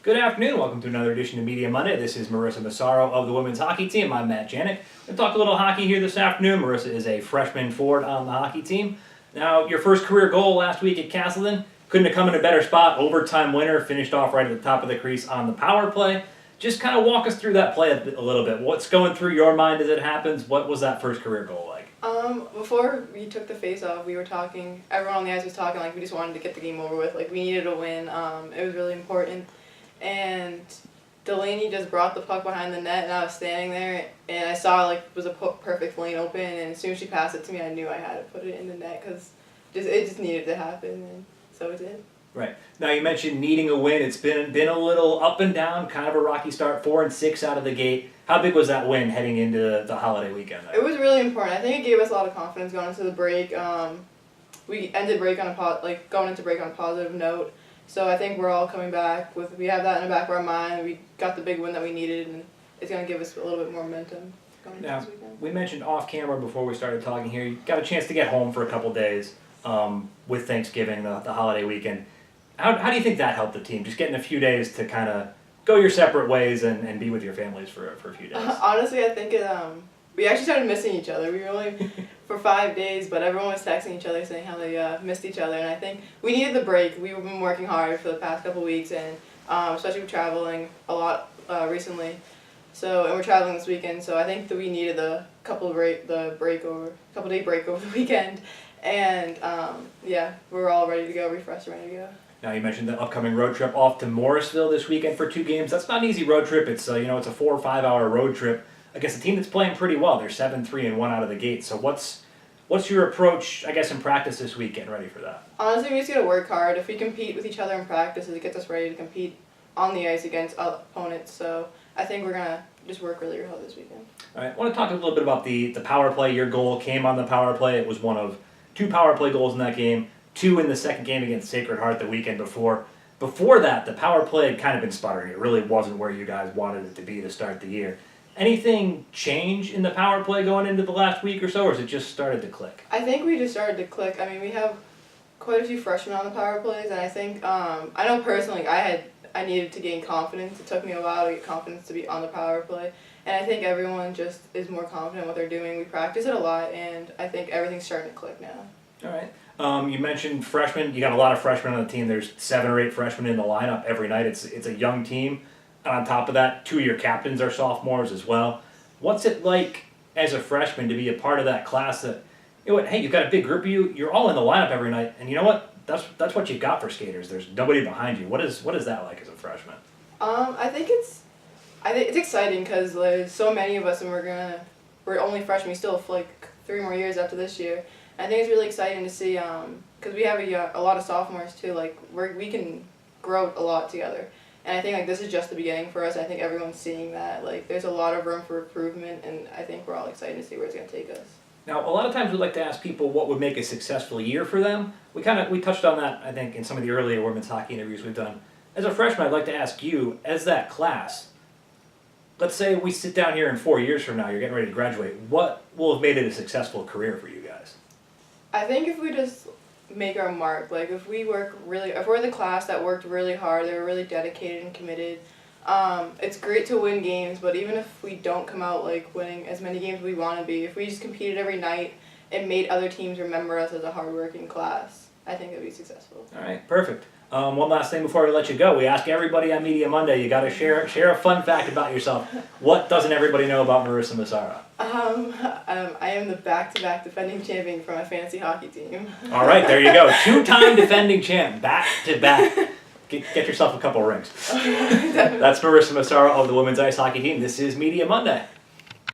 Good afternoon. Welcome to another edition of Media Monday. This is Marissa Massaro of the women's hockey team. I'm Matt Janik. We'll talk a little hockey here this afternoon. Marissa is a freshman forward on the hockey team. Now, your first career goal last week at Castleton. Couldn't have come in a better spot. Overtime winner. Finished off right at the top of the crease on the power play. Just kind of walk us through that play a little bit. What's going through your mind as it happens? What was that first career goal like? Before we took the face off, we were talking, everyone on the ice was talking like we just wanted to get the game over with. Like we needed a win. It was really important. And Delaney just brought the puck behind the net, and I was standing there, and I saw it was a perfect lane open, and as soon as she passed it to me, I knew I had to put it in the net because it just needed to happen, and so it did. Right. Now you mentioned needing a win. It's been a little up and down, kind of a rocky start, 4-6 out of the gate. How big was that win heading into the holiday weekend? It was really important. I think it gave us a lot of confidence going into the break. We ended break on going into break on a positive note. So I think we're all coming back we have that in the back of our mind. We got the big win that we needed, and it's going to give us a little bit more momentum going into this weekend. We mentioned off camera before we started talking here, you got a chance to get home for a couple days with Thanksgiving, the holiday weekend. How do you think that helped the team? Just getting a few days to kind of go your separate ways and be with your families for a few days. Honestly, I think we actually started missing each other. We were only for 5 days, but everyone was texting each other saying how they missed each other. And I think we needed the break. We've been working hard for the past couple weeks, and especially with traveling a lot recently. And we're traveling this weekend, so I think that we needed the couple day break over the weekend. And we're all ready to go, refreshed and ready to go. Now you mentioned the upcoming road trip off to Morrisville this weekend for 2 games. That's not an easy road trip. It's it's a 4 or 5 hour road trip against a team that's playing pretty well. They're 7-3-1 out of the gate. So what's your approach, I guess, in practice this week getting ready for that? Honestly, we just gotta work hard. If we compete with each other in practice, it gets us ready to compete on the ice against opponents. So I think we're gonna just work really hard this weekend. All right, I want to talk a little bit about the power play. Your goal came on the power play. It was one of 2 power play goals in that game. 2 in the second game against Sacred Heart the weekend before. Before that, the power play had kind of been sputtering. It really wasn't where you guys wanted it to be to start the year. Anything change in the power play going into the last week or so, or has it just started to click? I think we just started to click. I mean, we have quite a few freshmen on the power plays, and I think, I know personally I needed to gain confidence. It took me a while to get confidence to be on the power play, and I think everyone just is more confident in what they're doing. We practice it a lot, and I think everything's starting to click now. All right. You mentioned freshmen. You got a lot of freshmen on the team. There's 7 or 8 freshmen in the lineup every night. It's a young team. On top of that, 2 of your captains are sophomores as well. What's it like as a freshman to be a part of that class that, hey, you've got a big group of you. You're all in the lineup every night, and you know what? That's what you got for skaters. There's nobody behind you. What is that like as a freshman? I think it's exciting because there's so many of us, and we're only freshmen. We still have 3 more years after this year. I think it's really exciting to see because we have a lot of sophomores too. We can grow a lot together, and I think this is just the beginning for us. I think everyone's seeing that there's a lot of room for improvement, and I think we're all excited to see where it's going to take us. Now, a lot of times we like to ask people what would make a successful year for them. We touched on that, I think, in some of the earlier women's hockey interviews we've done. As a freshman, I'd like to ask you, as that class, let's say we sit down here in 4 years from now, you're getting ready to graduate. What will have made it a successful career for you guys? I think if we just make our mark, if we're the class that worked really hard, they were really dedicated and committed. It's great to win games, but even if we don't come out winning as many games as we want to be, if we just competed every night and made other teams remember us as a hardworking class, I think it'd be successful. All right, perfect. One last thing before we let you go. We ask everybody on Media Monday, you got to share a fun fact about yourself. What doesn't everybody know about Marissa Massaro? I am the back-to-back defending champion for my fantasy hockey team. All right, there you go. 2-time defending champ, back-to-back. Get yourself a couple rings. That's Marissa Massaro of the women's ice hockey team. This is Media Monday.